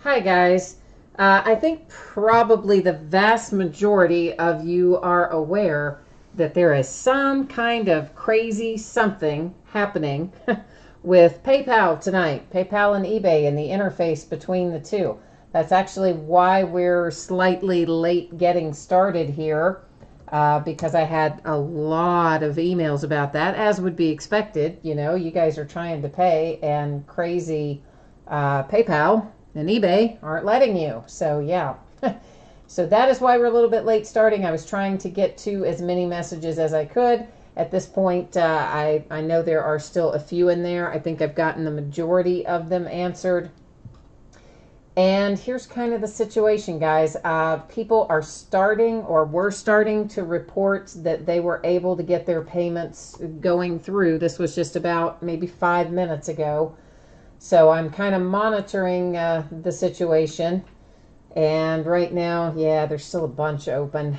Hi, guys. I think probably the vast majority of you are aware that there is some kind of crazy something happening with PayPal tonight, PayPal and eBay, and the interface between the two. That's actually why we're slightly late getting started here, because I had a lot of emails about that, as would be expected. You know, you guys are trying to pay, and crazy PayPal and eBay aren't letting you. So yeah. So that is why we're a little bit late starting. I was trying to get to as many messages as I could. At this point, I know there are still a few in there. I think I've gotten the majority of them answered. And here's kind of the situation, guys. People are starting, or were starting, to report that they were able to get their payments going through. This was just about maybe 5 minutes ago. So I'm kind of monitoring the situation. And right now, yeah, there's still a bunch open.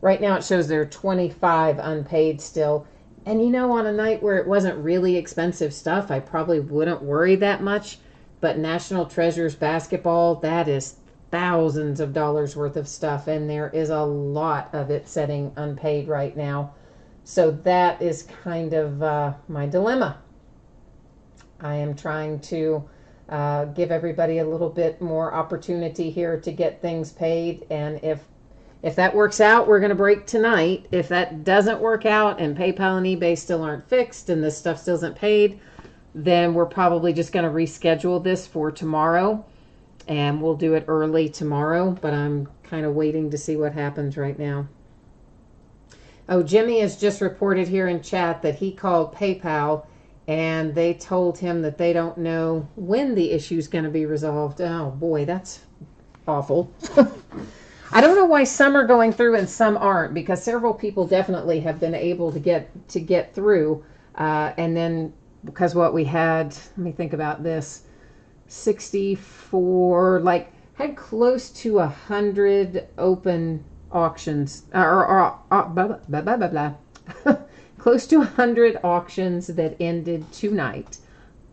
Right now it shows there are 25 unpaid still. And you know, on a night where it wasn't really expensive stuff, I probably wouldn't worry that much. But National Treasures basketball, that is thousands of dollars worth of stuff. And there is a lot of it sitting unpaid right now. So that is kind of my dilemma. I am trying to give everybody a little bit more opportunity here to get things paid. And if that works out, we're going to break tonight. If that doesn't work out and PayPal and eBay still aren't fixed and this stuff still isn't paid, then we're probably just going to reschedule this for tomorrow. And we'll do it early tomorrow. But I'm kind of waiting to see what happens right now. Oh, Jimmy has just reported here in chat that he called PayPal and they told him that they don't know when the issue is going to be resolved. Oh, boy, that's awful. I don't know why some are going through and some aren't, because several people definitely have been able to get through. And then because what we had, let me think about this, 64, like had close to 100 open auctions, blah, blah, blah, blah, blah. Close to 100 auctions that ended tonight.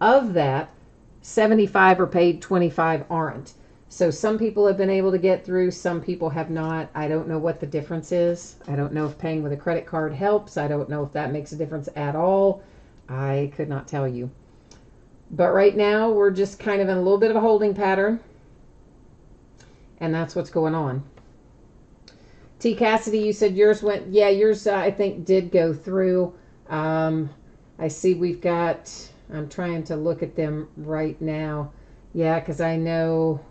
Of that, 75 are paid, 25 aren't. So some people have been able to get through, some people have not. I don't know what the difference is. I don't know if paying with a credit card helps. I don't know if that makes a difference at all. I could not tell you. But right now, we're just kind of in a little bit of a holding pattern. And that's what's going on. T. Cassidy, you said yours went, yeah, yours I think did go through. I see we've got, I'm trying to look at them right now. Yeah, because I know,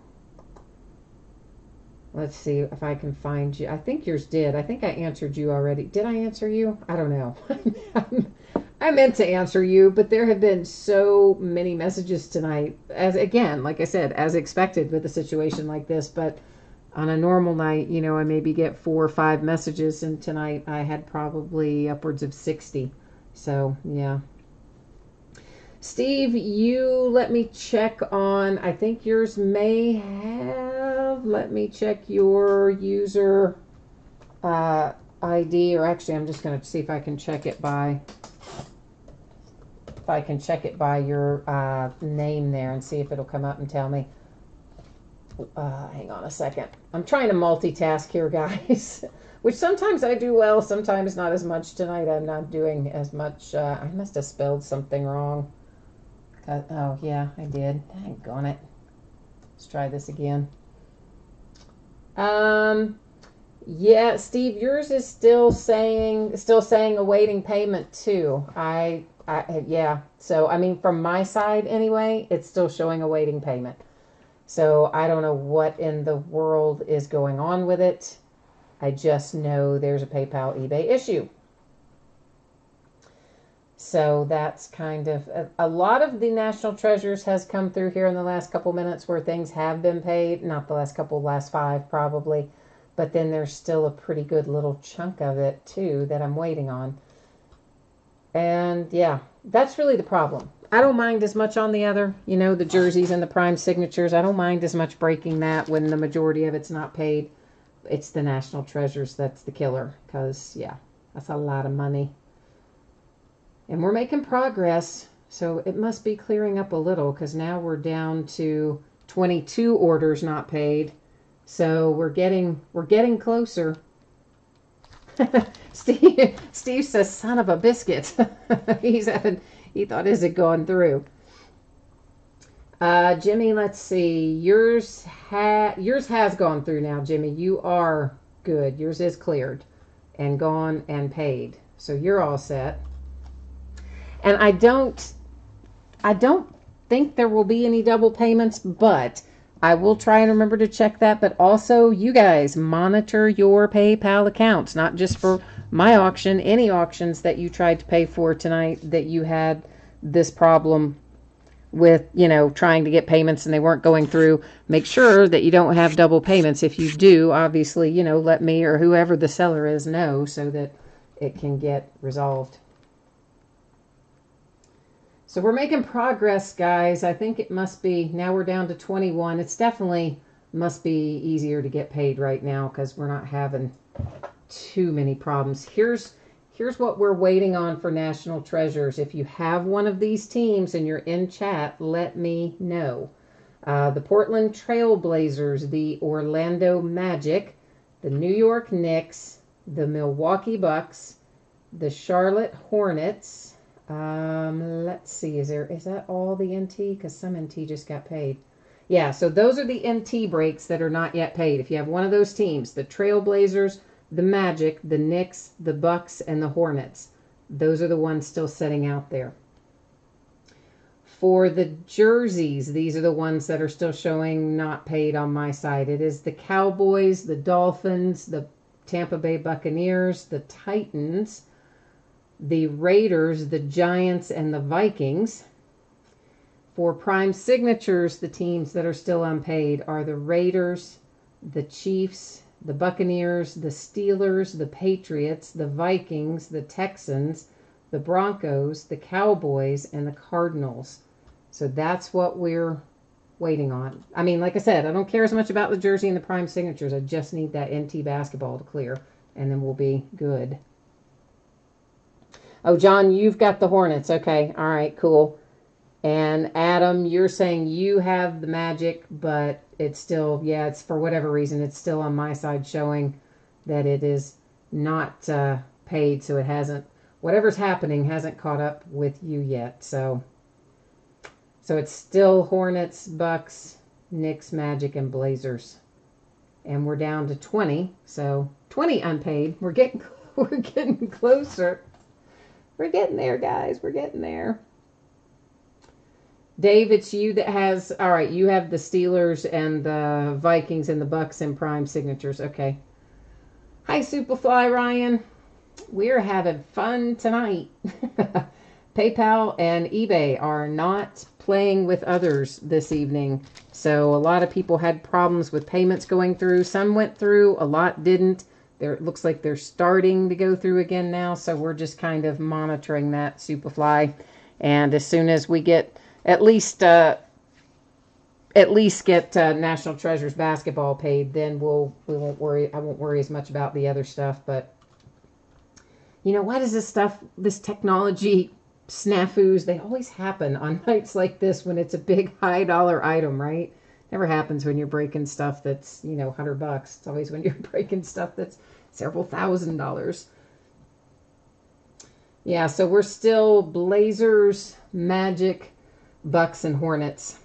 let's see if I can find you. I think yours did. I think I answered you already. Did I answer you? I don't know. I meant to answer you, but there have been so many messages tonight. As again, like I said, as expected with a situation like this, but on a normal night, you know, I maybe get 4 or 5 messages, and tonight I had probably upwards of 60. So, yeah. Steve, you let me check on, I think yours may have, let me check your user ID, or actually I'm just going to see if I can check it by, your name there and see if it'll come up and tell me. Hang on a second. I'm trying to multitask here, guys, which sometimes I do well, sometimes not as much. Tonight I'm not doing as much. I must have spelled something wrong. Oh, yeah, I did. Dang on it. Let's try this again. Yeah, Steve, yours is still saying awaiting payment too. Yeah. So, I mean, from my side anyway, it's still showing awaiting payment. So I don't know what in the world is going on with it. I just know there's a PayPal eBay issue. So that's kind of, a lot of the National Treasures has come through here in the last couple minutes where things have been paid. Not the last couple, last 5 probably. But then there's still a pretty good little chunk of it too that I'm waiting on. And yeah, that's really the problem. I don't mind as much on the other, you know, the jerseys and the prime signatures. I don't mind as much breaking that when the majority of it's not paid. It's the National Treasures that's the killer, because, yeah, that's a lot of money. And we're making progress. So it must be clearing up a little because now we're down to 22 orders not paid. So we're getting closer. Steve says, "Son of a biscuit." He thought, is it going through? Jimmy, let's see. Yours has gone through now, Jimmy. You are good. Yours is cleared and gone and paid. So you're all set. And I don't think there will be any double payments, but I will try and remember to check that. But also, you guys monitor your PayPal accounts, not just for my auction, any auctions that you tried to pay for tonight that you had this problem with, trying to get payments and they weren't going through. Make sure that you don't have double payments. If you do, obviously, let me or whoever the seller is know so that it can get resolved. So we're making progress, guys. I think it must be, now we're down to 21. It's definitely must be easier to get paid right now because we're not having too many problems. Here's what we're waiting on for National Treasures. If you have one of these teams and you're in chat, let me know. The Portland Trail Blazers, the Orlando Magic, the New York Knicks, the Milwaukee Bucks, the Charlotte Hornets. Let's see, is that all the NT? Because some NT just got paid. Yeah, so those are the NT breaks that are not yet paid. If you have one of those teams, the Trailblazers, the Magic, the Knicks, the Bucks, and the Hornets, those are the ones still sitting out there. For the jerseys, these are the ones that are still showing not paid on my side. It is the Cowboys, the Dolphins, the Tampa Bay Buccaneers, the Titans, the Raiders, the Giants, and the Vikings. For prime signatures, the teams that are still unpaid are the Raiders, the Chiefs, the Buccaneers, the Steelers, the Patriots, the Vikings, the Texans, the Broncos, the Cowboys, and the Cardinals. So that's what we're waiting on. I mean, like I said, I don't care as much about the jersey and the prime signatures. I just need that NT basketball to clear, and then we'll be good. Oh, John, you've got the Hornets. Okay, all right, cool. And Adam, you're saying you have the Magic, but it's still, it's for whatever reason, it's still on my side showing that it is not paid. So it hasn't, whatever's happening hasn't caught up with you yet. So it's still Hornets, Bucks, Knicks, Magic, and Blazers. And we're down to 20. So 20 unpaid. We're getting closer. We're getting there, guys. We're getting there. Dave, it's you that has, all right, you have the Steelers and the Vikings and the Bucks in prime signatures. Okay. Hi, Superfly Ryan. We're having fun tonight. PayPal and eBay are not playing with others this evening. So a lot of people had problems with payments going through. Some went through, a lot didn't. It looks like they're starting to go through again now. So we're just kind of monitoring that, Superfly. And as soon as we get at least get National Treasures basketball paid, then we won't worry. I won't worry as much about the other stuff. But why does this technology snafus, they always happen on nights like this when it's a big high dollar item, right? Never happens when you're breaking stuff that's $100. It's always when you're breaking stuff that's several $1,000s. Yeah, so we're still Blazers, Magic, Bucks, and Hornets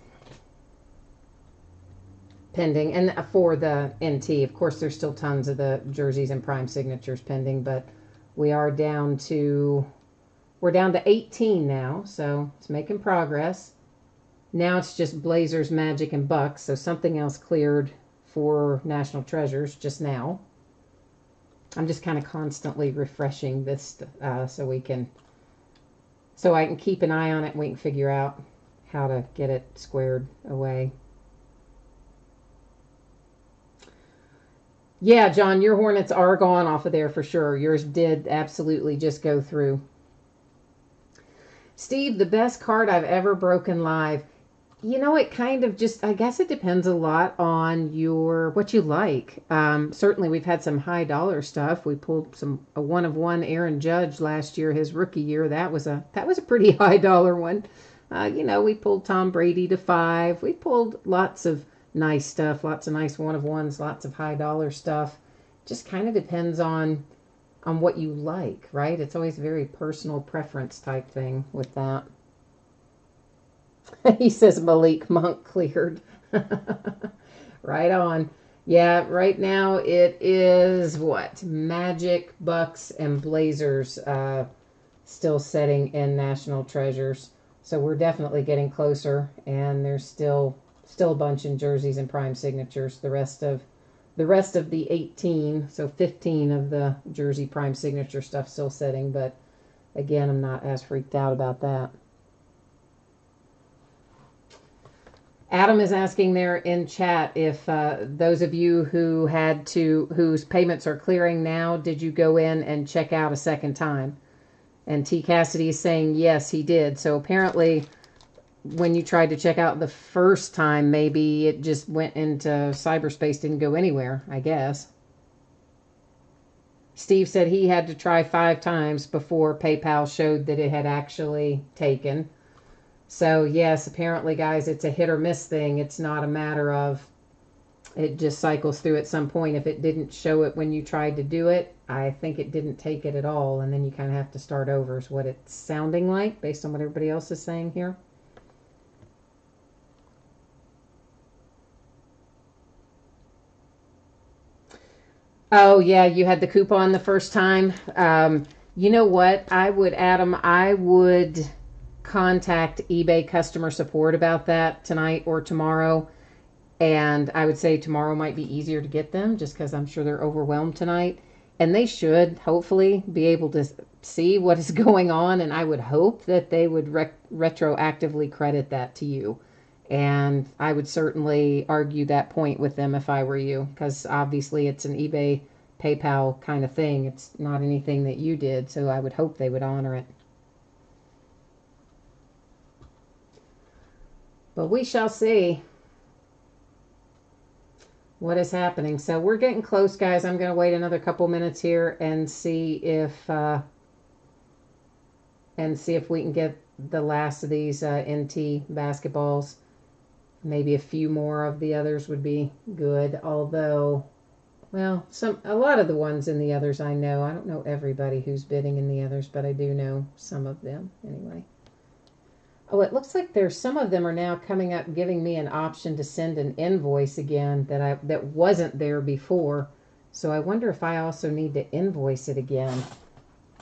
pending. And for the NT, of course, there's still tons of the jerseys and prime signatures pending, but we are down to 18 now, so it's making progress. Now it's just Blazers, Magic, and Bucks, so something else cleared for National Treasures just now. I'm just kind of constantly refreshing this so I can keep an eye on it and we can figure out how to get it squared away. Yeah, John, your Hornets are gone off of there for sure. Yours did absolutely just go through. Steve, the best card I've ever broken live. You know, it kind of just, I guess it depends a lot on what you like. Certainly we've had some high dollar stuff. We pulled a one of one Aaron Judge last year, his rookie year. That was a pretty high dollar one. We pulled Tom Brady to 5. We pulled lots of nice stuff, lots of nice one of ones, lots of high dollar stuff. Just kind of depends on what you like, right? It's always a very personal preference type thing with that. He says Malik Monk cleared. Right on. Yeah, right now it is what? Magic, Bucks, and Blazers still setting in National Treasures. So we're definitely getting closer, and there's still a bunch in jerseys and prime signatures. The rest of the 18, so 15 of the jersey prime signature stuff still setting, but again, I'm not as freaked out about that. Adam is asking there in chat if those of you whose payments are clearing now, did you go in and check out a second time? And T. Cassidy is saying yes, he did. So apparently, when you tried to check out the first time, maybe it just went into cyberspace, didn't go anywhere, I guess. Steve said he had to try 5 times before PayPal showed that it had actually taken. So yes, apparently, guys, it's a hit or miss thing. It's not a matter of it just cycles through at some point. If it didn't show it when you tried to do it, I think it didn't take it at all. And then you kind of have to start over is what it's sounding like based on what everybody else is saying here. Oh, yeah, you had the coupon the first time. You know what? Adam, I would contact eBay customer support about that tonight or tomorrow. And I would say tomorrow might be easier to get them just because I'm sure they're overwhelmed tonight. And they should hopefully be able to see what is going on. And I would hope that they would retroactively credit that to you. And I would certainly argue that point with them if I were you, because obviously it's an eBay PayPal kind of thing. It's not anything that you did. So I would hope they would honor it. But we shall see what is happening. So we're getting close, guys. I'm going to wait another couple minutes here and see if we can get the last of these NT basketballs. Maybe a few more of the others would be good. Although, well, a lot of the ones in the others I know. I don't know everybody who's bidding in the others, but I do know some of them anyway. Oh, it looks like some of them are now coming up giving me an option to send an invoice again that wasn't there before. So I wonder if I also need to invoice it again.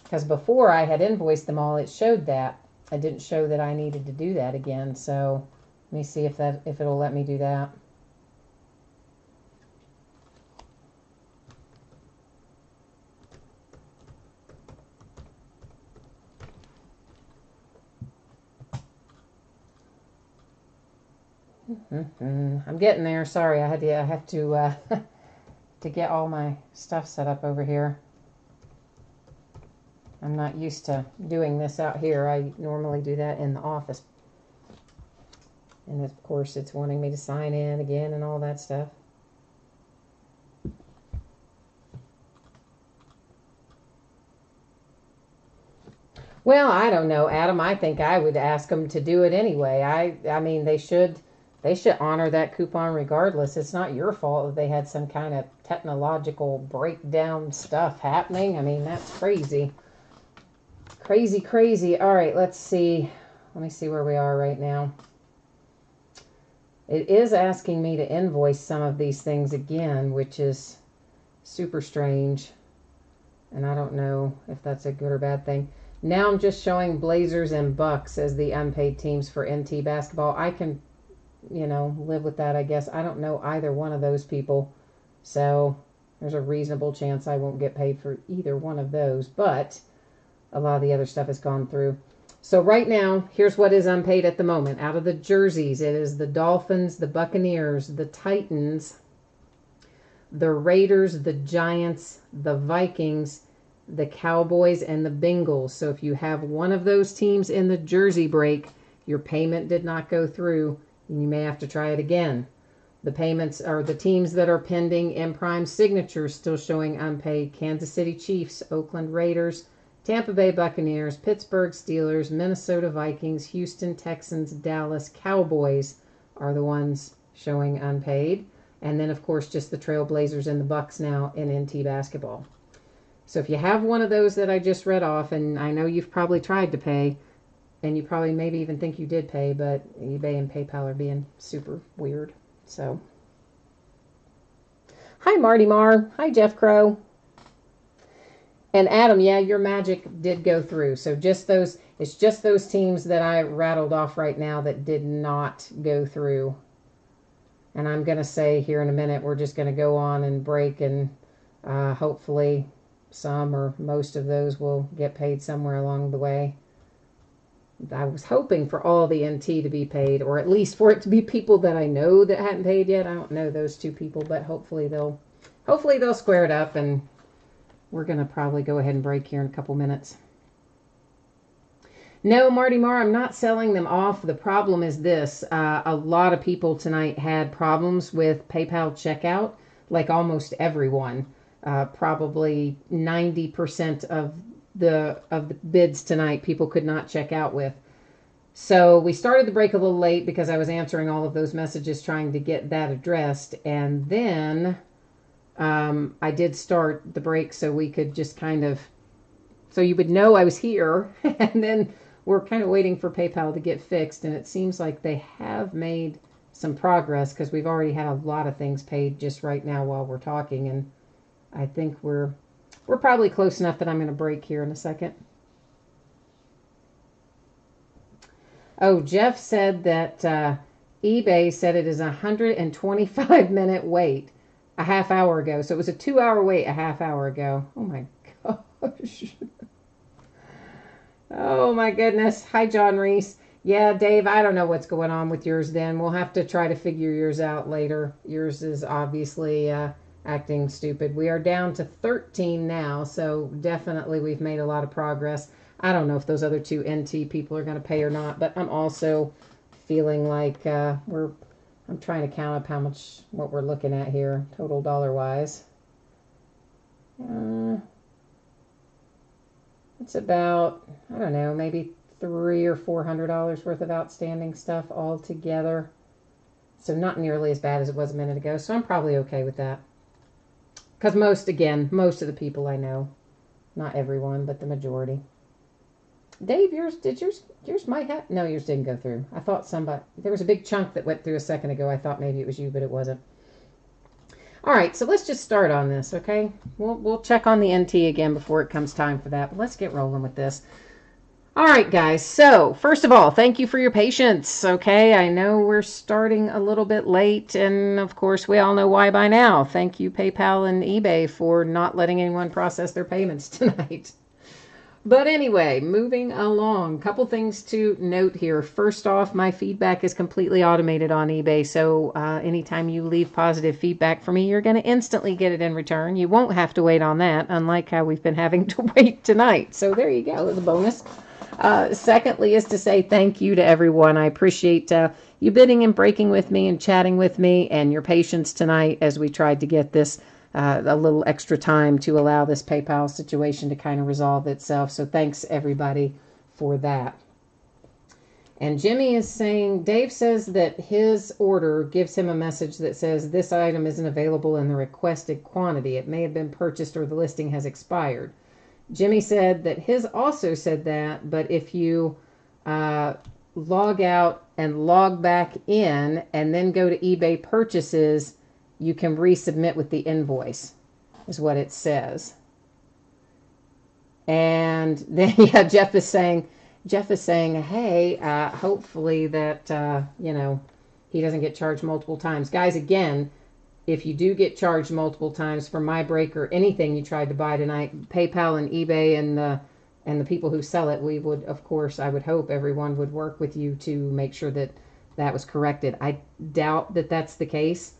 Because before I had invoiced them all, it showed that. I didn't show that I needed to do that again. So let me see if it'll let me do that. I'm getting there. Sorry, I have to to get all my stuff set up over here. I'm not used to doing this out here. I normally do that in the office. And of course, it's wanting me to sign in again and all that stuff. Well, I don't know, Adam. I think I would ask them to do it anyway. I mean, they should honor that coupon regardless. It's not your fault that they had some kind of technological breakdown stuff happening. I mean, that's crazy. Crazy, crazy. All right, let's see. Let me see where we are right now. It is asking me to invoice some of these things again, which is super strange. And I don't know if that's a good or bad thing. Now I'm just showing Blazers and Bucks as the unpaid teams for NT basketball. I can, live with that, I guess. I don't know either one of those people. So there's a reasonable chance I won't get paid for either one of those. But a lot of the other stuff has gone through. So right now, here's what is unpaid at the moment. Out of the jerseys, it is the Dolphins, the Buccaneers, the Titans, the Raiders, the Giants, the Vikings, the Cowboys, and the Bengals. So if you have one of those teams in the jersey break, your payment did not go through, You may have to try it again. The payments are the teams that are pending in prime signatures still showing unpaid. Kansas City Chiefs, Oakland Raiders, Tampa Bay Buccaneers, Pittsburgh Steelers, Minnesota Vikings, Houston Texans, Dallas Cowboys are the ones showing unpaid. And then, of course, just the Trailblazers and the Bucks now in NT basketball. So if you have one of those that I just read off, and I know you've probably tried to pay, and you probably maybe even think you did pay, but eBay and PayPal are being super weird. So, hi Marty Marr. Hi Jeff Crow. And Adam, yeah, your magic did go through. So it's just those teams that I rattled off right now that did not go through. And I'm going to say here in a minute, we're just going to go on and break, and hopefully some or most of those will get paid somewhere along the way. I was hoping for all the NT to be paid, or at least for it to be people that I know that hadn't paid yet. I don't know those two people, but hopefully they'll square it up, and we're going to probably go ahead and break here in a couple minutes. No, Marty Marr, I'm not selling them off. The problem is this. A lot of people tonight had problems with PayPal checkout, like almost everyone. Probably 90% of the bids tonight people could not check out with. So we started the break a little late because I was answering all of those messages trying to get that addressed. And then I did start the break so we could just kind of, so you would know I was here. And then we're kind of waiting for PayPal to get fixed. And it seems like they have made some progress because we've already had a lot of things paid just right now while we're talking. And I think we're probably close enough that I'm going to break here in a second. Oh, Jeff said that eBay said it is a 125-minute wait a half hour ago. So it was a 2-hour wait a half hour ago. Oh, my gosh. Oh, my goodness. Hi, John Reese. Yeah, Dave, I don't know what's going on with yours then. We'll have to try to figure yours out later. Yours is obviously acting stupid. We are down to 13 now, so definitely we've made a lot of progress. I don't know if those other two NT people are going to pay or not, but I'm also feeling like I'm trying to count up what we're looking at here, total dollar-wise. It's about, I don't know, maybe $300 or $400 worth of outstanding stuff all together. So not nearly as bad as it was a minute ago, so I'm probably okay with that. Because most of the people I know, not everyone, but the majority. Dave, yours might have, no, yours didn't go through. I thought there was a big chunk that went through a second ago. I thought maybe it was you, but it wasn't. All right, so let's just start on this, okay? We'll check on the NT again before it comes time for that, but let's get rolling with this. All right, guys, so first of all, thank you for your patience, okay? I know we're starting a little bit late, and of course, we all know why by now. Thank you, PayPal and eBay, for not letting anyone process their payments tonight. But anyway, moving along, couple things to note here. First off, my feedback is completely automated on eBay, so anytime you leave positive feedback for me, you're going to instantly get it in return. You won't have to wait on that, unlike how we've been having to wait tonight. So there you go, as a bonus. Secondly is to say thank you to everyone. I appreciate you bidding and breaking with me and chatting with me and your patience tonight as we tried to get this a little extra time to allow this PayPal situation to kind of resolve itself. So thanks everybody for that. And Jimmy is saying, Dave says that his order gives him a message that says this item isn't available in the requested quantity. It may have been purchased or the listing has expired. Jimmy said that his also said that, but if you log out and log back in and then go to eBay purchases, you can resubmit with the invoice, is what it says. And then, yeah, Jeff is saying, hey, hopefully that, he doesn't get charged multiple times. Guys, again, if you do get charged multiple times for my break or anything you tried to buy tonight, PayPal and eBay and the people who sell it, we would, of course, I would hope everyone would work with you to make sure that that was corrected. I doubt that that's the case.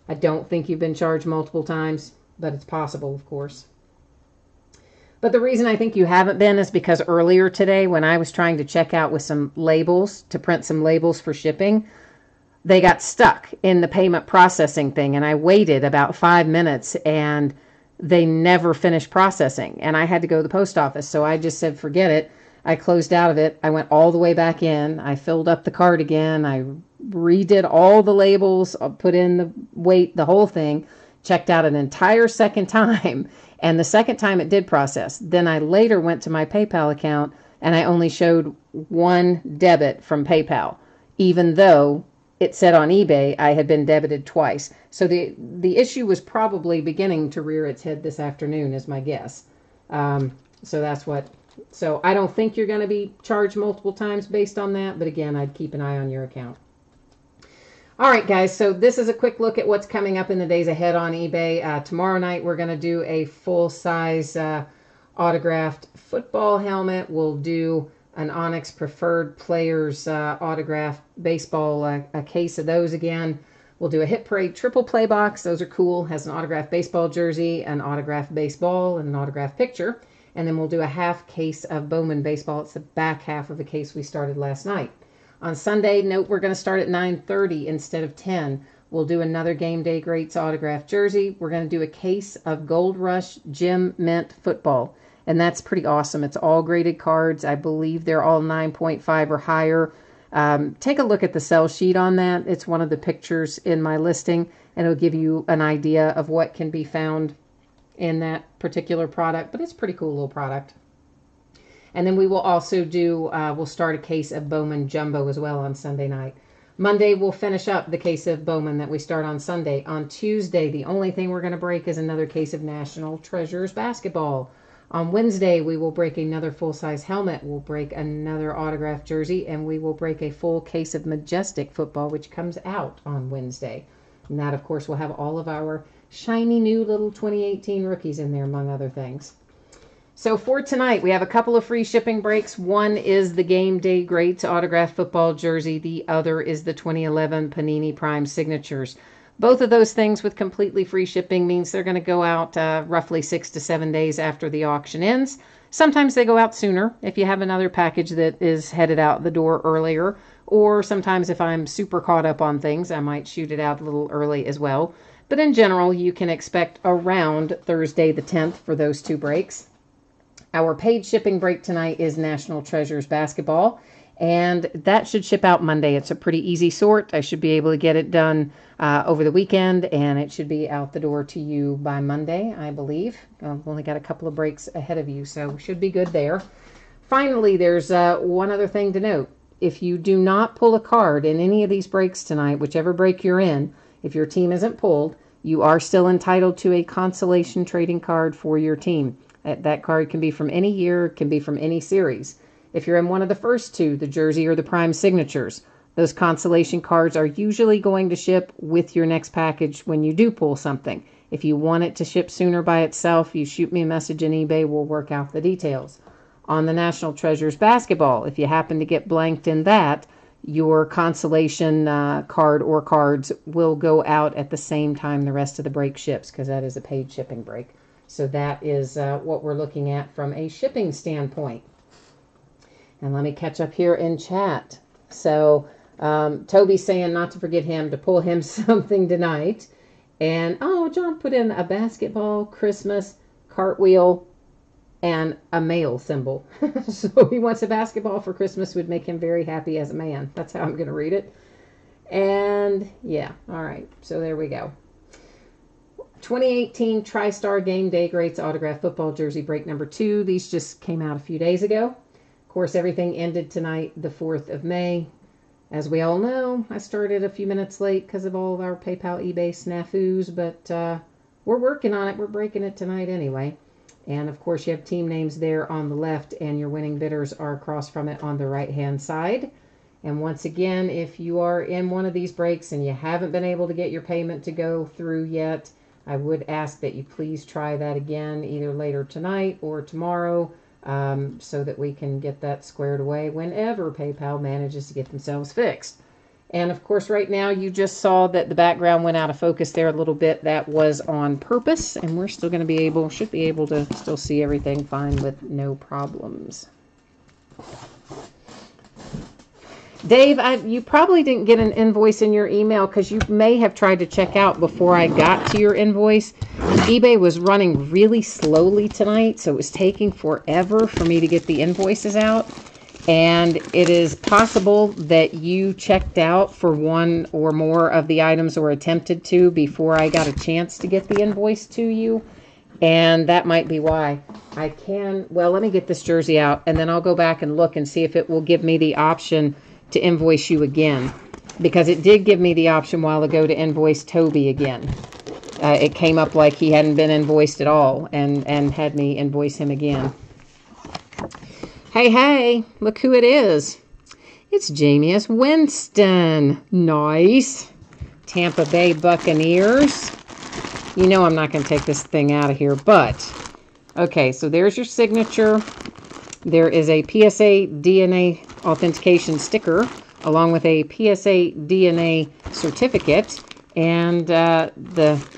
I don't think you've been charged multiple times, but it's possible, of course. But the reason I think you haven't been is because earlier today when I was trying to check out with some labels, to print some labels for shipping, they got stuck in the payment processing thing, and I waited about 5 minutes, and they never finished processing, and I had to go to the post office. So I just said, forget it. I closed out of it. I went all the way back in. I filled up the card again. I redid all the labels, put in the weight, the whole thing, checked out an entire second time. And the second time it did process. Then I later went to my PayPal account and I only showed one debit from PayPal, even though it said on eBay I had been debited twice. So the issue was probably beginning to rear its head this afternoon, is my guess. So that's what. So I don't think you're going to be charged multiple times based on that. But again, I'd keep an eye on your account. All right, guys. So this is a quick look at what's coming up in the days ahead on eBay. Tomorrow night, we're going to do a full-size autographed football helmet. We'll do an Onyx Preferred Players autographed baseball, a case of those again. We'll do a Hit Parade triple play box. Those are cool. Has an autographed baseball jersey, an autographed baseball, and an autographed picture. And then we'll do a half case of Bowman baseball. It's the back half of the case we started last night. On Sunday, note we're going to start at 9:30 instead of 10. We'll do another Game Day Greats autographed jersey. We're going to do a case of Gold Rush Gem Mint football. And that's pretty awesome. It's all graded cards. I believe they're all 9.5 or higher. Take a look at the sell sheet on that. It's one of the pictures in my listing, and it'll give you an idea of what can be found in that particular product. But it's a pretty cool little product. And then we will also do, we'll start a case of Bowman Jumbo as well on Sunday night. Monday, we'll finish up the case of Bowman that we start on Sunday. On Tuesday, the only thing we're going to break is another case of National Treasures basketball. On Wednesday, we will break another full-size helmet. We'll break another autographed jersey, and we will break a full case of Majestic football, which comes out on Wednesday. And that, of course, will have all of our shiny new little 2018 rookies in there, among other things. So for tonight, we have a couple of free shipping breaks. One is the Game Day Greats autographed football jersey. The other is the 2011 Panini Prime Signatures. Both of those things with completely free shipping means they're going to go out roughly 6 to 7 days after the auction ends. Sometimes they go out sooner if you have another package that is headed out the door earlier. Or sometimes if I'm super caught up on things, I might shoot it out a little early as well. But in general, you can expect around Thursday the 10th for those two breaks. Our paid shipping break tonight is National Treasures basketball, and that should ship out Monday. It's a pretty easy sort. I should be able to get it done over the weekend, and it should be out the door to you by Monday, I believe. I've only got a couple of breaks ahead of you, so should be good there. Finally, there's one other thing to note. If you do not pull a card in any of these breaks tonight, whichever break you're in, if your team isn't pulled, you are still entitled to a consolation trading card for your team. That card can be from any year, can be from any series. If you're in one of the first two, the jersey or the prime signatures, those consolation cards are usually going to ship with your next package when you do pull something. If you want it to ship sooner by itself, you shoot me a message in eBay, we'll work out the details. On the National Treasures basketball, if you happen to get blanked in that, your consolation card or cards will go out at the same time the rest of the break ships, because that is a paid shipping break. So that is what we're looking at from a shipping standpoint. And let me catch up here in chat. So Toby's saying not to forget him, to pull him something tonight. And, oh, John put in a basketball, Christmas, cartwheel, and a male symbol. So he wants a basketball for Christmas, would make him very happy as a man. That's how I'm going to read it. And, yeah, all right. So there we go. 2018 TriStar Game Day Greats autographed football jersey break number 2. These just came out a few days ago. Of course, everything ended tonight, the 4th of May. As we all know, I started a few minutes late because of all of our PayPal eBay snafus, but we're working on it. We're breaking it tonight anyway. And, of course, you have team names there on the left, and your winning bidders are across from it on the right-hand side. And once again, if you are in one of these breaks and you haven't been able to get your payment to go through yet, I would ask that you please try that again either later tonight or tomorrow so that we can get that squared away whenever PayPal manages to get themselves fixed. And of course, right now you just saw that the background went out of focus there a little bit. That was on purpose, and we're still going to should be able to still see everything fine with no problems. Dave, you probably didn't get an invoice in your email because you may have tried to check out before I got to your invoice. eBay was running really slowly tonight, so it was taking forever for me to get the invoices out. And it is possible that you checked out for one or more of the items or attempted to before I got a chance to get the invoice to you. And that might be why. Well, let me get this jersey out, and then I'll go back and look and see if it will give me the option to invoice you again. Because it did give me the option a while ago to invoice Toby again. It came up like he hadn't been invoiced at all, and had me invoice him again. Hey, look who it is. It's Jameis Winston. Nice. Tampa Bay Buccaneers. You know I'm not going to take this thing out of here, but... Okay, so there's your signature. There is a PSA DNA authentication sticker, along with a PSA DNA certificate, and the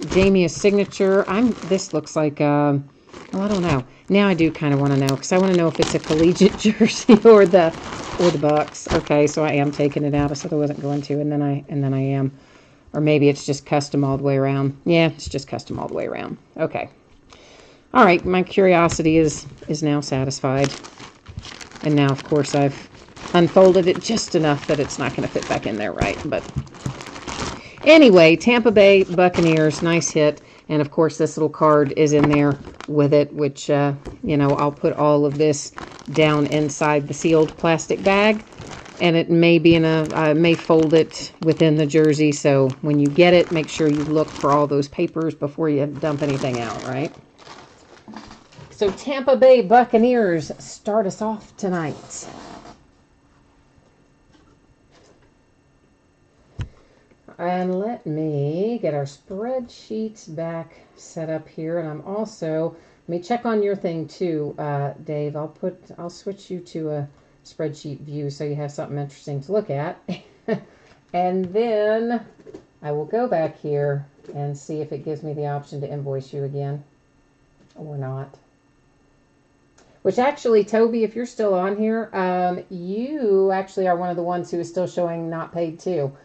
Jameis signature. This looks like... well, I don't know. Now I do kind of want to know, because I want to know if it's a collegiate jersey or the Bucks. Okay, so I am taking it out. I said I wasn't going to, and then I am. Or maybe it's just custom all the way around. Yeah, it's just custom all the way around. Okay. All right, my curiosity is now satisfied. And now, of course, I've unfolded it just enough that it's not going to fit back in there right. But anyway, Tampa Bay Buccaneers, nice hit. And, of course, this little card is in there with it, which, you know, I'll put all of this down inside the sealed plastic bag. And it may be I may fold it within the jersey. So when you get it, make sure you look for all those papers before you dump anything out, right? So Tampa Bay Buccaneers start us off tonight. And let me get our spreadsheets back set up here. And I'm also, let me check on your thing too, Dave. I'll switch you to a spreadsheet view so you have something interesting to look at. And then I will go back here and see if it gives me the option to invoice you again or not. Which actually, Toby, if you're still on here, you actually are one of the ones who is still showing not paid too.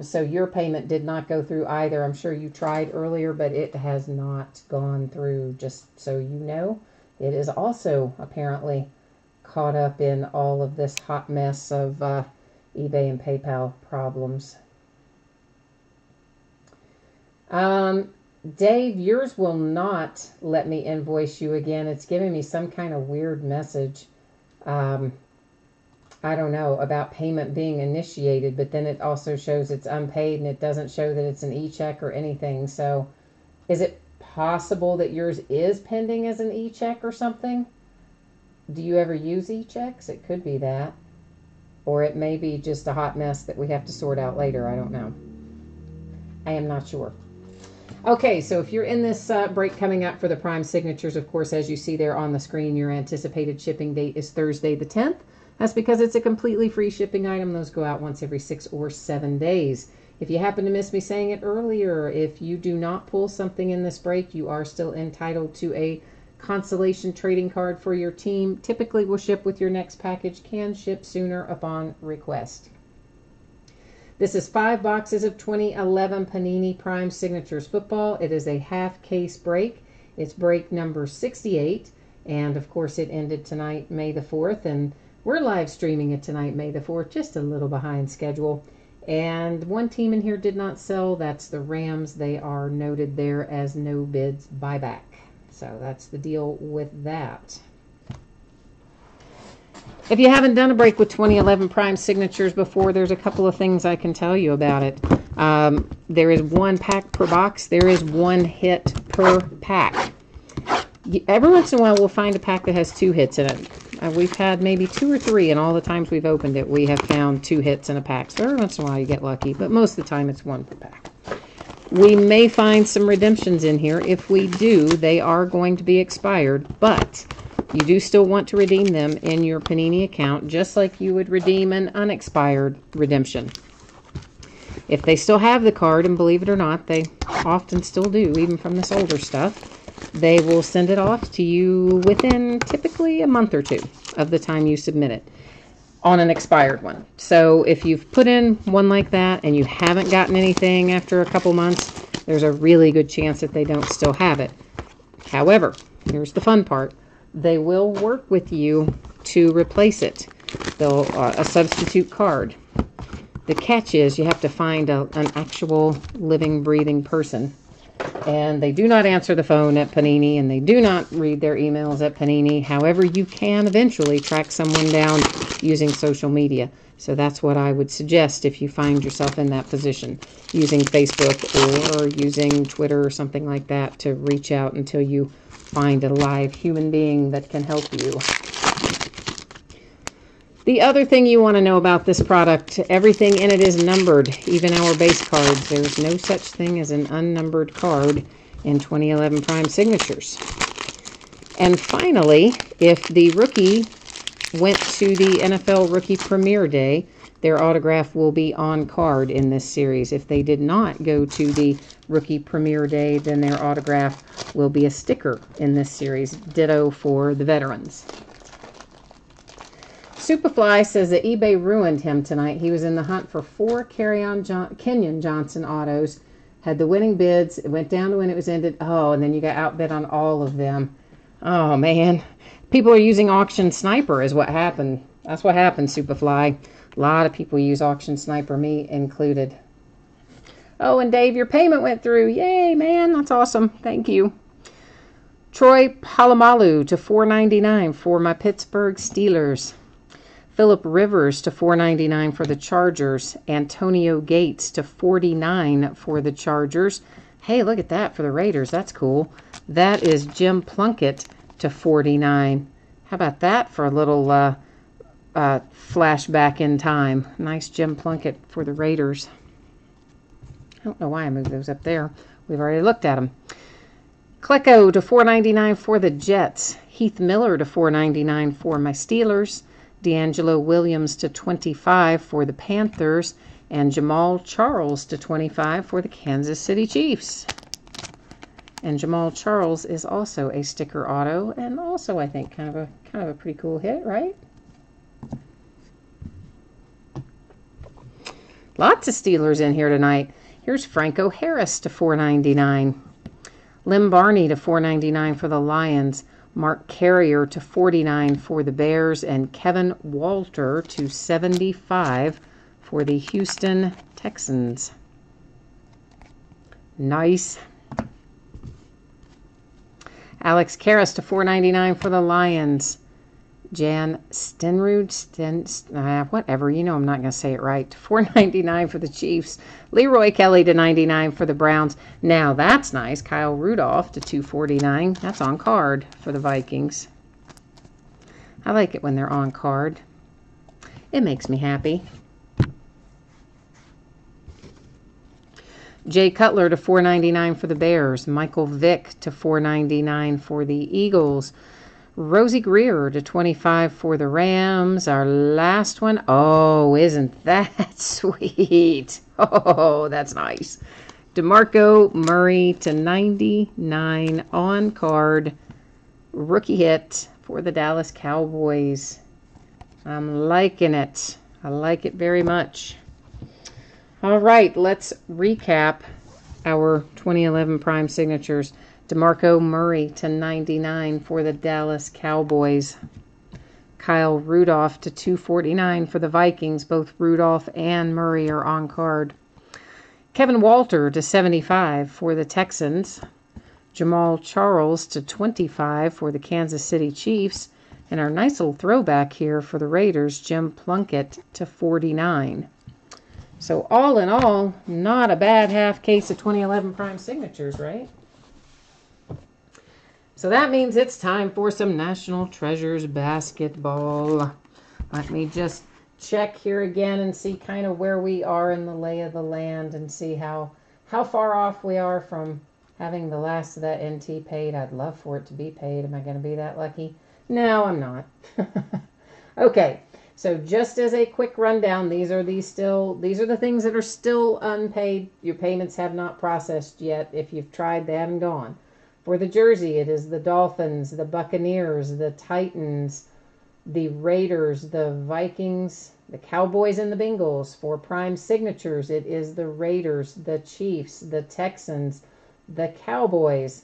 So your payment did not go through either. I'm sure you tried earlier, but it has not gone through, just so you know. It is also apparently caught up in all of this hot mess of eBay and PayPal problems. Dave, yours will not let me invoice you again. It's giving me some kind of weird message. I don't know, about payment being initiated, but then it also shows it's unpaid, and it doesn't show that it's an e-check or anything. So is it possible that yours is pending as an e-check or something? Do you ever use e-checks? It could be that. Or it may be just a hot mess that we have to sort out later. I don't know. I am not sure. Okay, so if you're in this break coming up for the Prime Signatures, of course, as you see there on the screen, your anticipated shipping date is Thursday the 10th. That's because it's a completely free shipping item. Those go out once every 6 or 7 days. If you happen to miss me saying it earlier, if you do not pull something in this break, you are still entitled to a consolation trading card for your team. Typically will ship with your next package, can ship sooner upon request. This is 5 boxes of 2011 Panini Prime Signatures football. It is a half case break. It's break number 68. And of course it ended tonight, May the 4th. And we're live streaming it tonight, May the 4th, just a little behind schedule. And one team in here did not sell. That's the Rams. They are noted there as no bids buyback. So that's the deal with that. If you haven't done a break with 2011 Prime Signatures before, there's a couple of things I can tell you about it. There is 1 pack per box. There is 1 hit per pack. Every once in a while, we'll find a pack that has 2 hits in it. We've had maybe 2 or 3, and all the times we've opened it, we have found 2 hits in a pack. So every once in a while, you get lucky, but most of the time, it's 1 per pack. We may find some redemptions in here. If we do, they are going to be expired, but you do still want to redeem them in your Panini account, just like you would redeem an unexpired redemption. If they still have the card, and believe it or not, they often still do, even from this older stuff, they will send it off to you within typically a month or 2 of the time you submit it. on an expired one. So if you've put in one like that and you haven't gotten anything after a couple months, there's a really good chance that they don't still have it. However, here's the fun part. They will work with you to replace it. They'll a substitute card. The catch is you have to find an actual living, breathing person. And they do not answer the phone at Panini, and they do not read their emails at Panini. However, you can eventually track someone down using social media. So that's what I would suggest if you find yourself in that position, using Facebook or using Twitter or something like that to reach out until you find a live human being that can help you. The other thing you want to know about this product, everything in it is numbered, even our base cards. There's no such thing as an unnumbered card in 2011 Prime Signatures. And finally, if the rookie went to the NFL Rookie Premiere Day, their autograph will be on card in this series. If they did not go to the Rookie Premiere Day, then their autograph will be a sticker in this series. Ditto for the veterans. Superfly says that eBay ruined him tonight. He was in the hunt for 4 Kenyon Johnson autos, had the winning bids. It went down to when it was ended. Oh, and then you got outbid on all of them. Oh, man. People are using Auction Sniper is what happened. That's what happened, Superfly. A lot of people use Auction Sniper, me included. Oh, and Dave, your payment went through. Yay, man. That's awesome. Thank you. Troy Polamalu to $4.99 for my Pittsburgh Steelers. Phillip Rivers to $4.99 for the Chargers. Antonio Gates to $49 for the Chargers. Hey, look at that for the Raiders. That's cool. That is Jim Plunkett to $49. How about that for a little flashback in time? Nice Jim Plunkett for the Raiders. I don't know why I moved those up there. We've already looked at them. Klecko to $4.99 for the Jets. Heath Miller to $4.99 for my Steelers. D'Angelo Williams to $25 for the Panthers, and Jamal Charles to $25 for the Kansas City Chiefs. And Jamal Charles is also a sticker auto, and also I think kind of a pretty cool hit, right? Lots of Steelers in here tonight. Here's Franco Harris to $4.99. Lim Barney to $4.99 for the Lions. Mark Carrier to $49 for the Bears, and Kevin Walter to $75 for the Houston Texans. Nice. Alex Karras to $4.99 for the Lions. Jan Stenrud, whatever, you know I'm not going to say it right. $4.99 for the Chiefs. Leroy Kelly to $99 for the Browns. Now that's nice. Kyle Rudolph to $249. That's on card for the Vikings. I like it when they're on card. It makes me happy. Jay Cutler to $4.99 for the Bears. Michael Vick to $4.99 for the Eagles. Rosie Greer to $25 for the Rams. Our last one. Oh, isn't that sweet? Oh, that's nice. DeMarco Murray to $99 on card. Rookie hit for the Dallas Cowboys. I'm liking it. I like it very much. All right, let's recap our 2011 Prime Signatures. DeMarco Murray to $99 for the Dallas Cowboys. Kyle Rudolph to $249 for the Vikings. Both Rudolph and Murray are on card. Kevin Walter to $75 for the Texans. Jamal Charles to $25 for the Kansas City Chiefs. And our nice little throwback here for the Raiders, Jim Plunkett to $49. So all in all, not a bad half case of 2011 Prime Signatures, right? So that means it's time for some National Treasures basketball. Let me just check here again and see kind of where we are in the lay of the land and see how far off we are from having the last of that NT paid. I'd love for it to be paid. Am I going to be that lucky? No, I'm not. Okay, so just as a quick rundown, these are the things that are still unpaid. Your payments have not processed yet. If you've tried, they haven't gone. For the jersey, it is the Dolphins, the Buccaneers, the Titans, the Raiders, the Vikings, the Cowboys, and the Bengals. For prime signatures, it is the Raiders, the Chiefs, the Texans, the Cowboys.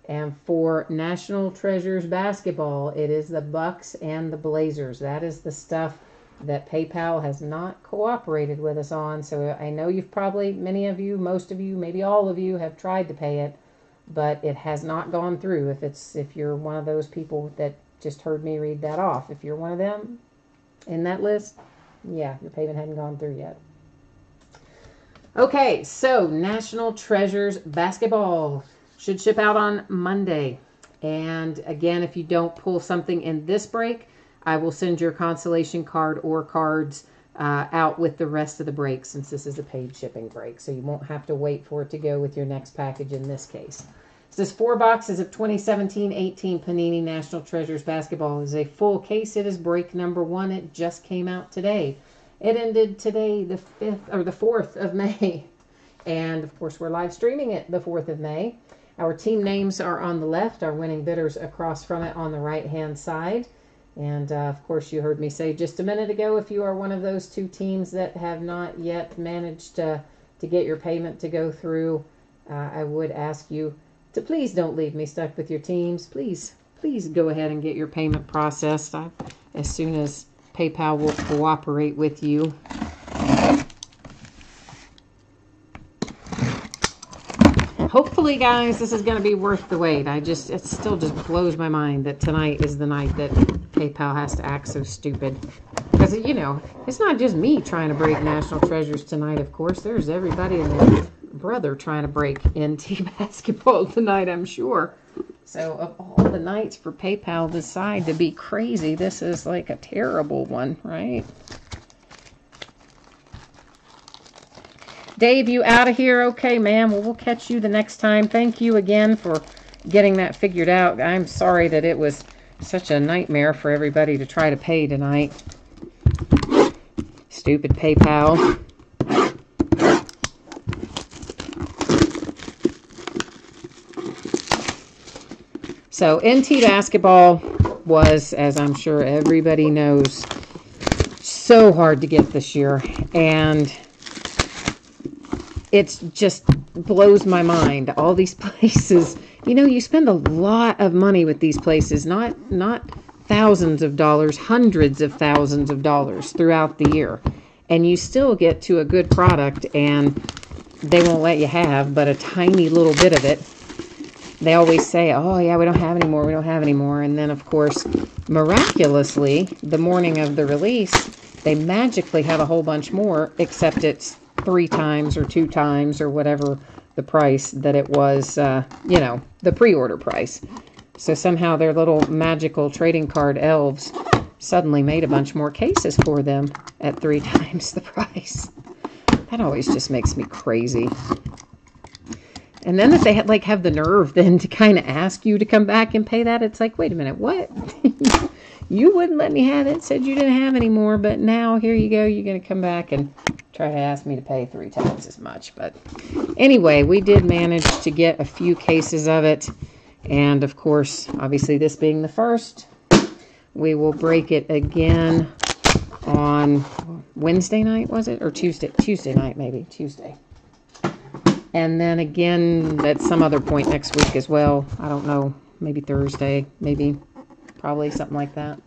And for National Treasures basketball, it is the Bucks and the Blazers. That is the stuff that PayPal has not cooperated with us on. So I know you've probably, many of you, most of you, maybe all of you have tried to pay it, but it has not gone through. If you're one of those people that just heard me read that off, if you're one of them in that list, yeah, your payment hadn't gone through yet. Okay, so National Treasures basketball should ship out on Monday. And again, if you don't pull something in this break, I will send your consolation card or cards out with the rest of the break, since this is a paid shipping break. So you won't have to wait for it to go with your next package in this case. This 4 boxes of 2017-18 Panini National Treasures basketball is a full case. It is break number 1. It just came out today. It ended today, the 5th or the 4th of May. And of course, we're live streaming it the 4th of May. Our team names are on the left, our winning bidders across from it on the right-hand side. And, of course, you heard me say just a minute ago, if you are one of those 2 teams that have not yet managed to get your payment to go through, I would ask you to please don't leave me stuck with your teams. Please go ahead and get your payment processed as soon as PayPal will cooperate with you. Hopefully, guys, this is going to be worth the wait. It still just blows my mind that tonight is the night that PayPal has to act so stupid. Because, you know, it's not just me trying to break National Treasures tonight, of course. There's everybody and their brother trying to break NT basketball tonight, I'm sure. So, of all the nights for PayPal to decide to be crazy, this is like a terrible one, right? Dave, you out of here? Okay, ma'am. Well, we'll catch you the next time. Thank you again for getting that figured out. I'm sorry that it was such a nightmare for everybody to try to pay tonight. Stupid PayPal. So, NT basketball was, as I'm sure everybody knows, so hard to get this year. And it just blows my mind. All these places, you know, you spend a lot of money with these places, not thousands of dollars, hundreds of thousands of dollars throughout the year. And you still get to a good product, and they won't let you have but a tiny little bit of it. They always say, oh, yeah, we don't have any more, we don't have any more. And then, of course, miraculously, the morning of the release, they magically have a whole bunch more, except it's 3 times or 2 times or whatever the price that it was, you know, the pre-order price. So somehow their little magical trading card elves suddenly made a bunch more cases for them at 3 times the price. That always just makes me crazy. And then that they had, like, have the nerve then to kind of ask you to come back and pay that. It's like, wait a minute, what? You wouldn't let me have it, said you didn't have any more, but now here you go, you're going to come back and try to ask me to pay 3 times as much. But anyway, we did manage to get a few cases of it. And of course, obviously this being the first, we will break it again on Wednesday night, was it? Or Tuesday night, maybe. Tuesday. And then again at some other point next week as well. I don't know. Maybe Thursday. Maybe. Probably something like that.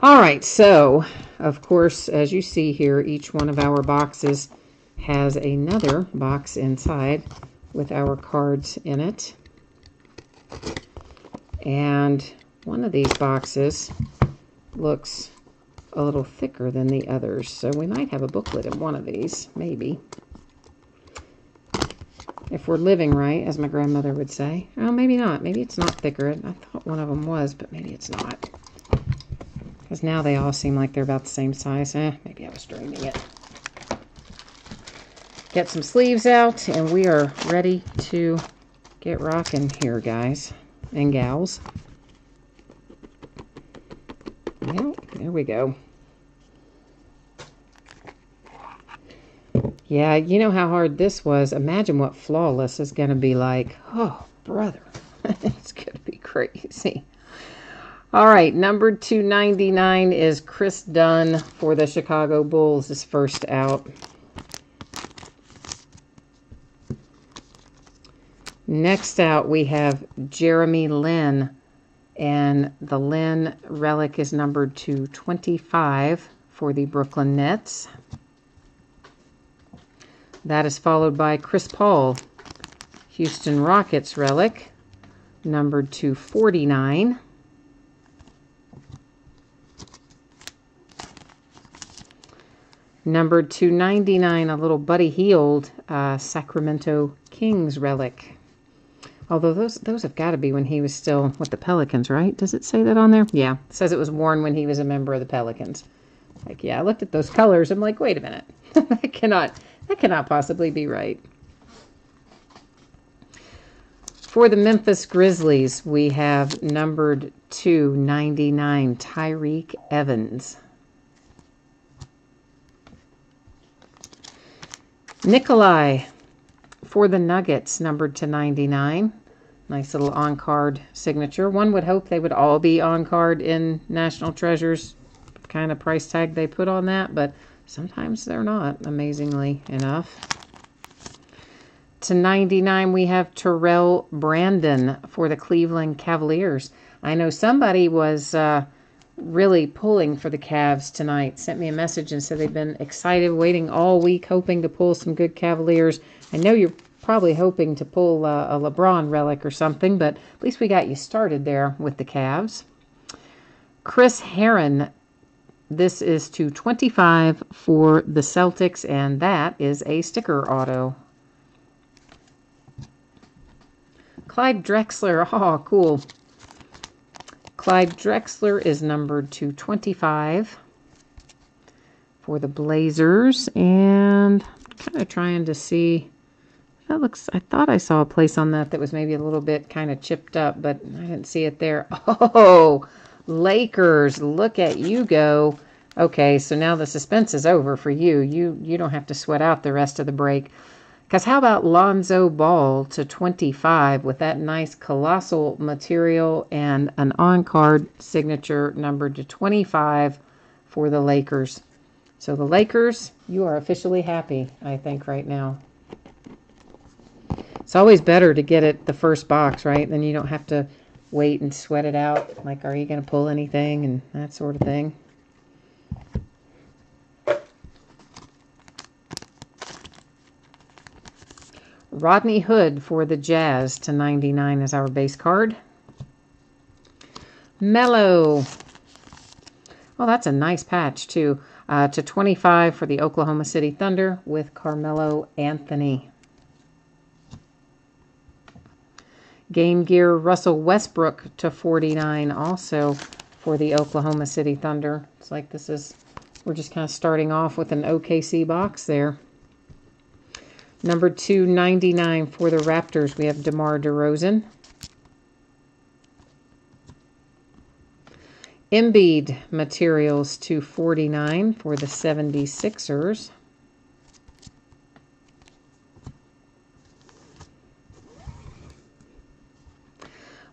All right. So, of course, as you see here, each one of our boxes has another box inside with our cards in it. And one of these boxes looks a little thicker than the others, so we might have a booklet in one of these, maybe. If we're living right, as my grandmother would say. Oh, maybe not. Maybe it's not thicker. I thought one of them was, but maybe it's not. Because now they all seem like they're about the same size. Maybe I was dreaming it. Get some sleeves out, and we are ready to get rocking here, guys and gals. Well, there we go. Yeah, you know how hard this was. Imagine what Flawless is going to be like. Oh, brother. It's going to be crazy. All right, number 299 is Chris Dunn for the Chicago Bulls, is first out. Next out, we have Jeremy Lin, and the Lin relic is numbered to 25 for the Brooklyn Nets. That is followed by Chris Paul, Houston Rockets relic, numbered to 49. Number 299, a little Buddy Hield, Sacramento Kings relic. Although those have got to be when he was still with the Pelicans, right? Does it say that on there? Yeah, it says it was worn when he was a member of the Pelicans. Like, yeah, I looked at those colors. I'm like, wait a minute. that cannot possibly be right. For the Memphis Grizzlies, we have numbered 299, Tyreke Evans. Nikolai for the Nuggets, numbered to 99. Nice little on-card signature. One would hope they would all be on-card in National Treasures, kind of price tag they put on that, but sometimes they're not, amazingly enough. To 99, we have Terrell Brandon for the Cleveland Cavaliers. I know somebody was really pulling for the Cavs tonight. Sent me a message and said they've been excited, waiting all week, hoping to pull some good Cavaliers. I know you're probably hoping to pull a LeBron relic or something, but at least we got you started there with the Cavs. Chris Herron, this is to 25 for the Celtics, and that is a sticker auto. Clyde Drexler, oh, cool. Clyde Drexler is numbered to 25 for the Blazers, and I'm kind of trying to see. That looks, I thought I saw a place on that was maybe a little bit kind of chipped up, but I didn't see it there. Oh, Lakers, look at you go. Okay, so now the suspense is over for you. You don't have to sweat out the rest of the break. Because how about Lonzo Ball to 25 with that nice colossal material and an on-card signature numbered to 25 for the Lakers. So the Lakers, you are officially happy, I think, right now. It's always better to get it the first box, right? Then you don't have to wait and sweat it out. Like, are you going to pull anything and that sort of thing. Rodney Hood for the Jazz to 99 is our base card. Melo. Oh, that's a nice patch, too. To 25 for the Oklahoma City Thunder with Carmelo Anthony. Game Gear Russell Westbrook to 49 also for the Oklahoma City Thunder. It's like we're just kind of starting off with an OKC box there. Number 299 for the Raptors, we have DeMar DeRozan. Embiid materials to 49 for the 76ers.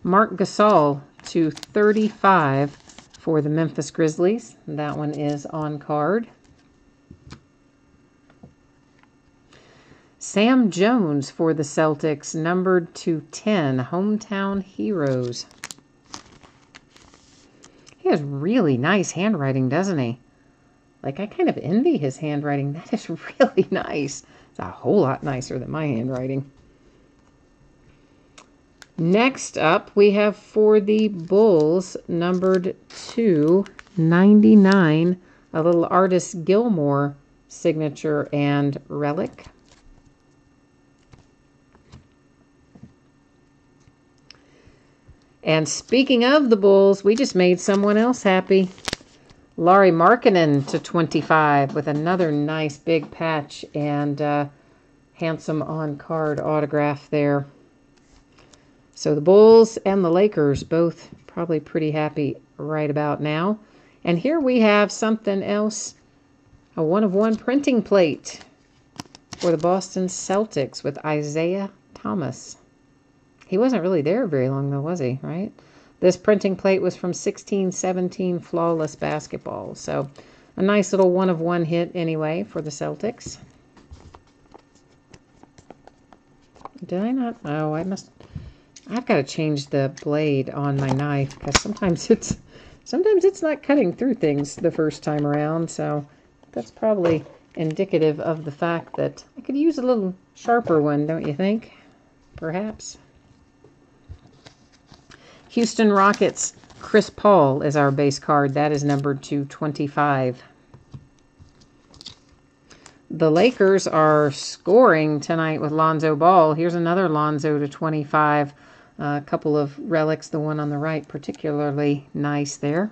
Marc Gasol to 35 for the Memphis Grizzlies. That one is on card. Sam Jones for the Celtics, numbered to 10, Hometown Heroes. He has really nice handwriting, doesn't he? Like, I kind of envy his handwriting. That is really nice. It's a whole lot nicer than my handwriting. Next up, we have for the Bulls, numbered 299, a little Artist Gilmore signature and relic. And speaking of the Bulls, we just made someone else happy. Lauri Markkanen to 25 with another nice big patch and handsome on-card autograph there. So the Bulls and the Lakers both probably pretty happy right about now. And here we have something else, a one-of-one printing plate for the Boston Celtics with Isaiah Thomas. He wasn't really there very long, though, was he? Right? This printing plate was from 16-17 Flawless Basketball. So a nice little one-of-one hit anyway for the Celtics. Did I not? Oh, I've got to change the blade on my knife because sometimes it's not cutting through things the first time around. So that's probably indicative of the fact that I could use a little sharper one, don't you think? Perhaps. Houston Rockets, Chris Paul is our base card. That is numbered to 25. The Lakers are scoring tonight with Lonzo Ball. Here's another Lonzo to 25. A couple of relics, the one on the right particularly nice there.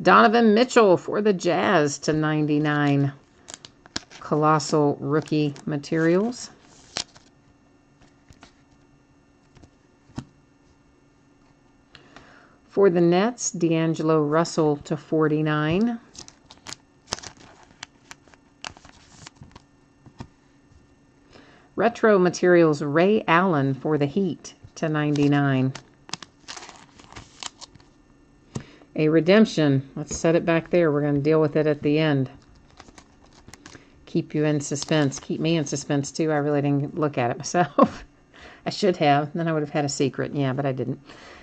Donovan Mitchell for the Jazz to 99. Colossal rookie materials. For the Nets, D'Angelo Russell to 49. Retro materials, Ray Allen for the Heat to 99. A redemption. Let's set it back there. We're going to deal with it at the end. Keep you in suspense. Keep me in suspense, too. I really didn't look at it myself. I should have. Then I would have had a secret. Yeah, but I didn't.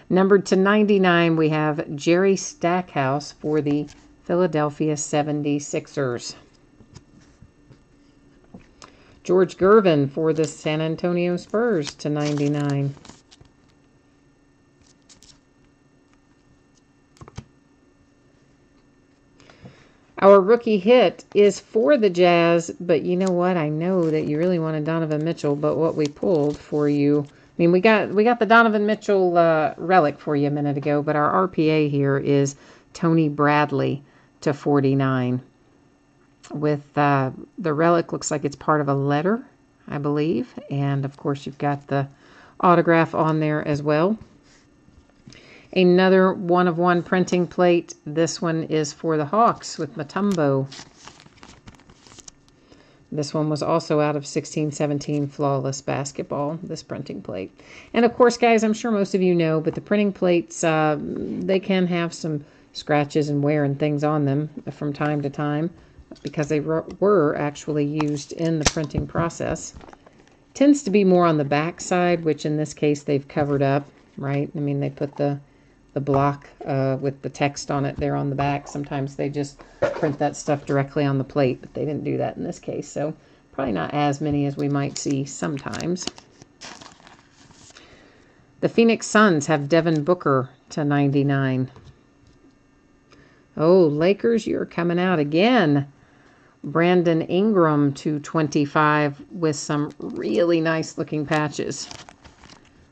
Numbered to 99, we have Jerry Stackhouse for the Philadelphia 76ers. George Gervin for the San Antonio Spurs to 99. Our rookie hit is for the Jazz, but you know what? I know that you really wanted Donovan Mitchell, but what we pulled for you, I mean, we got the Donovan Mitchell relic for you a minute ago, but our RPA here is Tony Bradley to 49. With the relic, looks like it's part of a letter, I believe. And, of course, you've got the autograph on there as well. Another one-of-one printing plate. This one is for the Hawks with Mutombo. This one was also out of 16-17 Flawless Basketball, this printing plate. And, of course, guys, I'm sure most of you know, but the printing plates, they can have some scratches and wear and things on them from time to time, because they were actually used in the printing process. Tends to be more on the back side, which in this case they've covered up, right? I mean, they put the block with the text on it there on the back. Sometimes they just print that stuff directly on the plate, but they didn't do that in this case. So probably not as many as we might see sometimes. The Phoenix Suns have Devin Booker to 99. Oh, Lakers, you're coming out again. Brandon Ingram to 25 with some really nice looking patches.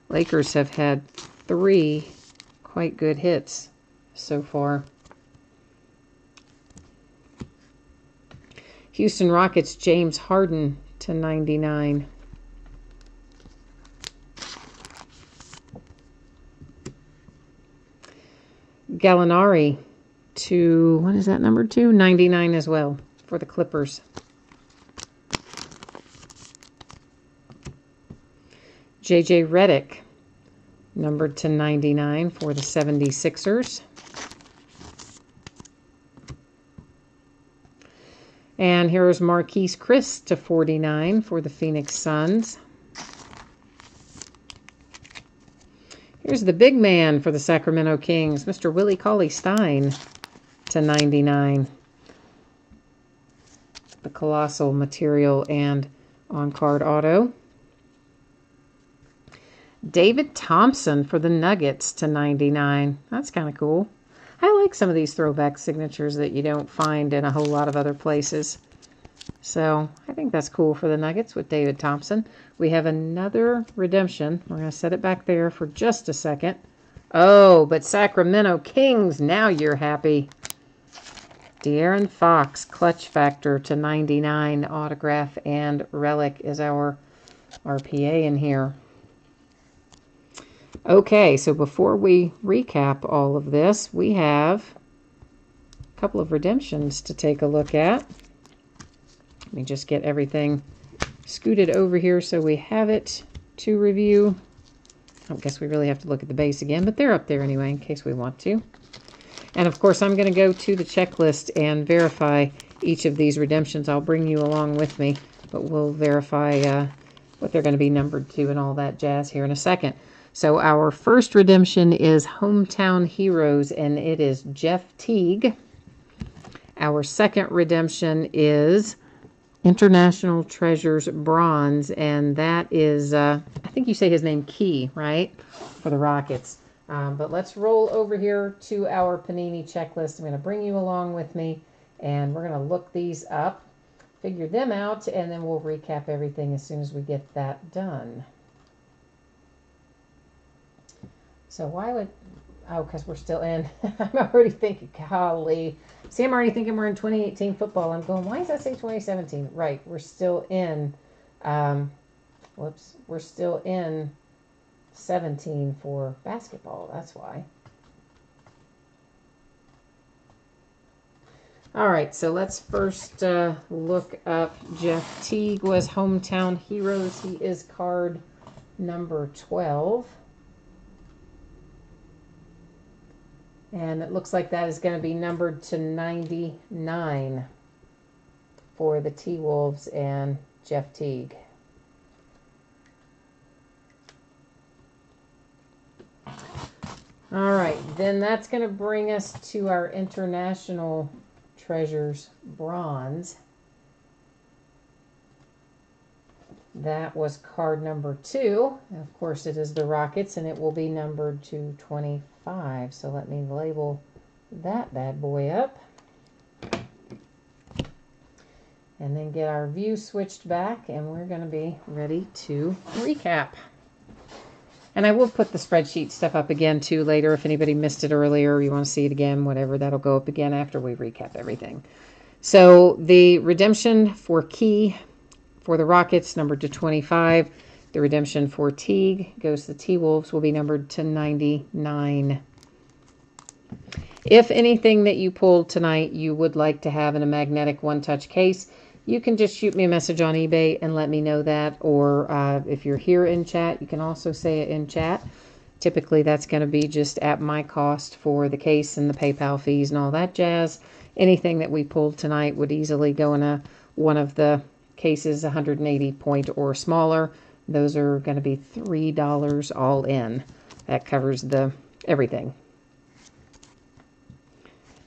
Lakers have had 3 quite good hits so far. Houston Rockets, James Harden to 99. Gallinari to, what is that number 2? 99 as well for the Clippers. JJ Redick, numbered to 99 for the 76ers. And here's Marquise Chris to 49 for the Phoenix Suns. Here's the big man for the Sacramento Kings, Mr. Willie Cauley-Stein to 99. The colossal material and on-card auto. David Thompson for the Nuggets to 99. That's kind of cool. I like some of these throwback signatures that you don't find in a whole lot of other places. So I think that's cool for the Nuggets with David Thompson. We have another redemption. We're going to set it back there for just a second. Oh, but Sacramento Kings, now you're happy. De'Aaron Fox, Clutch Factor to 99. Autograph and relic is our RPA in here. Okay, so before we recap all of this, we have a couple of redemptions to take a look at. Let me just get everything scooted over here so we have it to review. I guess we really have to look at the base again, but they're up there anyway in case we want to. And of course, I'm going to go to the checklist and verify each of these redemptions. I'll bring you along with me, but we'll verify what they're going to be numbered to and all that jazz here in a second. So our first redemption is Hometown Heroes, and it is Jeff Teague. Our second redemption is International Treasures Bronze, and that is, I think you say his name Key, right, for the Rockets. But let's roll over here to our Panini checklist. I'm going to bring you along with me, and we're going to look these up, figure them out, and then we'll recap everything as soon as we get that done. So why would, oh, because we're still in, I'm already thinking, golly. See, I'm already thinking we're in 2018 football. I'm going, why does that say 2017? Right, we're still in, we're still in 17 for basketball. That's why. All right, so let's first look up Jeff Teague was Hometown Heroes. He is card number 12. And it looks like that is going to be numbered to 99 for the T-Wolves and Jeff Teague. All right, then that's going to bring us to our International Treasures Bronze. That was card number 2. Of course, it is the Rockets, and it will be numbered to 25. So let me label that bad boy up. And then get our view switched back, and we're going to be ready to recap. And I will put the spreadsheet stuff up again, too, later. If anybody missed it earlier or you want to see it again, whatever, that'll go up again after we recap everything. So the redemption for Key for the Rockets, numbered to 25. The redemption for Teague goes to the T-Wolves, will be numbered to 99. If anything that you pulled tonight you would like to have in a magnetic one-touch case, you can just shoot me a message on eBay and let me know that. Or if you're here in chat, you can also say it in chat. Typically, that's going to be just at my cost for the case and the PayPal fees and all that jazz. Anything that we pulled tonight would easily go in one of the cases, 180 point or smaller. Those are going to be $3 all in. That covers everything.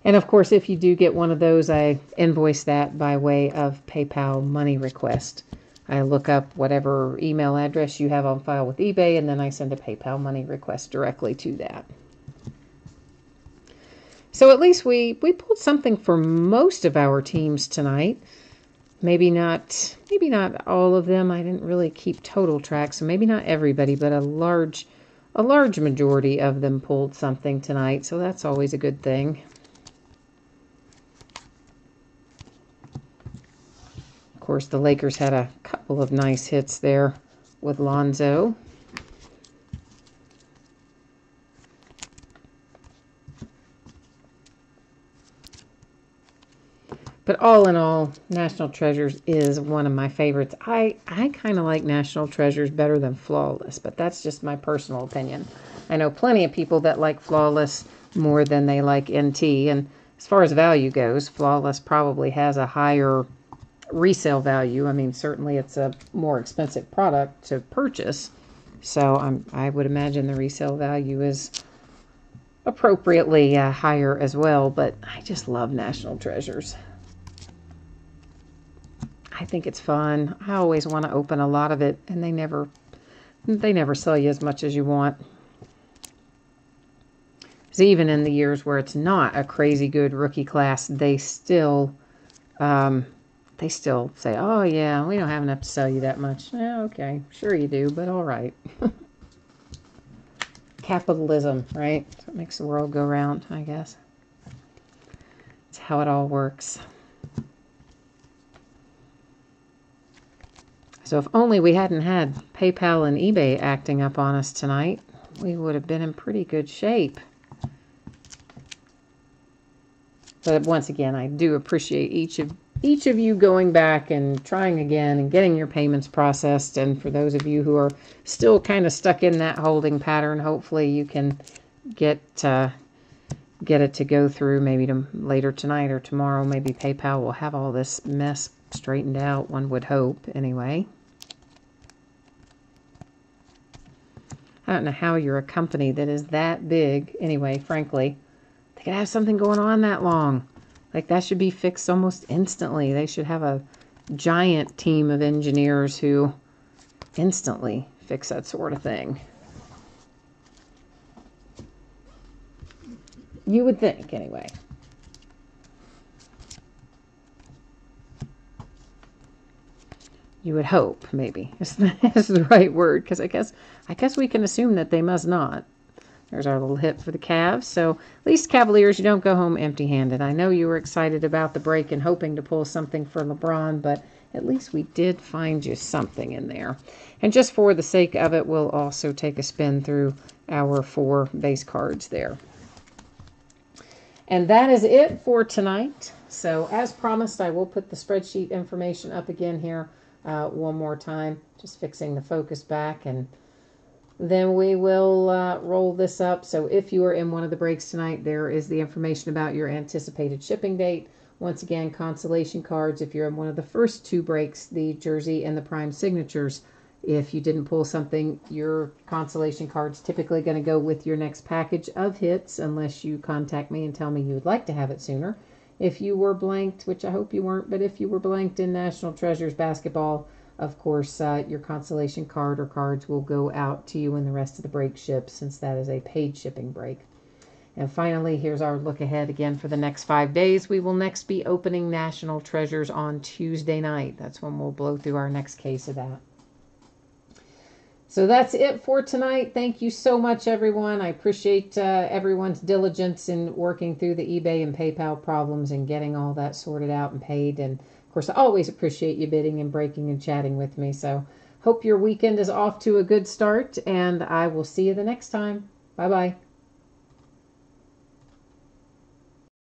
And of course, if you do get one of those, I invoice that by way of PayPal money request. I look up whatever email address you have on file with eBay, and then I send a PayPal money request directly to that. So at least we pulled something for most of our teams tonight. Maybe not all of them. I didn't really keep total track, so maybe not everybody, but a large majority of them pulled something tonight, so that's always a good thing. Of course, the Lakers had a couple of nice hits there with Lonzo. But all in all, National Treasures is one of my favorites. I kind of like National Treasures better than Flawless, but that's just my personal opinion. I know plenty of people that like Flawless more than they like NT. And as far as value goes, Flawless probably has a higher resale value. I mean, certainly it's a more expensive product to purchase. So I would imagine the resale value is appropriately higher as well. But I just love National Treasures. I think it's fun. I always want to open a lot of it, and they never sell you as much as you want. So even in the years where it's not a crazy good rookie class, they still say, "Oh yeah, we don't have enough to sell you that much." Yeah, okay, sure you do, but all right. Capitalism, right? That's what makes the world go round, I guess. It's how it all works. So if only we hadn't had PayPal and eBay acting up on us tonight, we would have been in pretty good shape. But once again, I do appreciate each of each of you going back and trying again and getting your payments processed. And for those of you who are still kind of stuck in that holding pattern, hopefully you can get it to go through maybe later tonight or tomorrow. Maybe PayPal will have all this mess straightened out, one would hope, anyway. I don't know how you're a company that is that big. Anyway, frankly, they could have something going on that long. Like, that should be fixed almost instantly. They should have a giant team of engineers who instantly fix that sort of thing. You would think, anyway. You would hope, maybe, is the right word, because I guess we can assume that they must not. There's our little hit for the Cavs. So at least, Cavaliers, you don't go home empty-handed. I know you were excited about the break and hoping to pull something for LeBron, but at least we did find you something in there. And just for the sake of it, we'll also take a spin through our 4 base cards there. And that is it for tonight. So as promised, I will put the spreadsheet information up again here one more time, just fixing the focus back, and then we will roll this up. So if you are in one of the breaks tonight, there is the information about your anticipated shipping date. Once again, consolation cards. If you're in one of the first 2 breaks, the jersey and the prime signatures. If you didn't pull something, your consolation card's typically going to go with your next package of hits, unless you contact me and tell me you would like to have it sooner. If you were blanked, which I hope you weren't, but if you were blanked in National Treasures basketball, of course, your consolation card or cards will go out to you when the rest of the break ships, since that is a paid shipping break. And finally, here's our look ahead again for the next 5 days. We will next be opening National Treasures on Tuesday night. That's when we'll blow through our next case of that. So that's it for tonight. Thank you so much, everyone. I appreciate everyone's diligence in working through the eBay and PayPal problems and getting all that sorted out and paid. And of course, I always appreciate you bidding and breaking and chatting with me. So hope your weekend is off to a good start, and I will see you the next time. Bye-bye.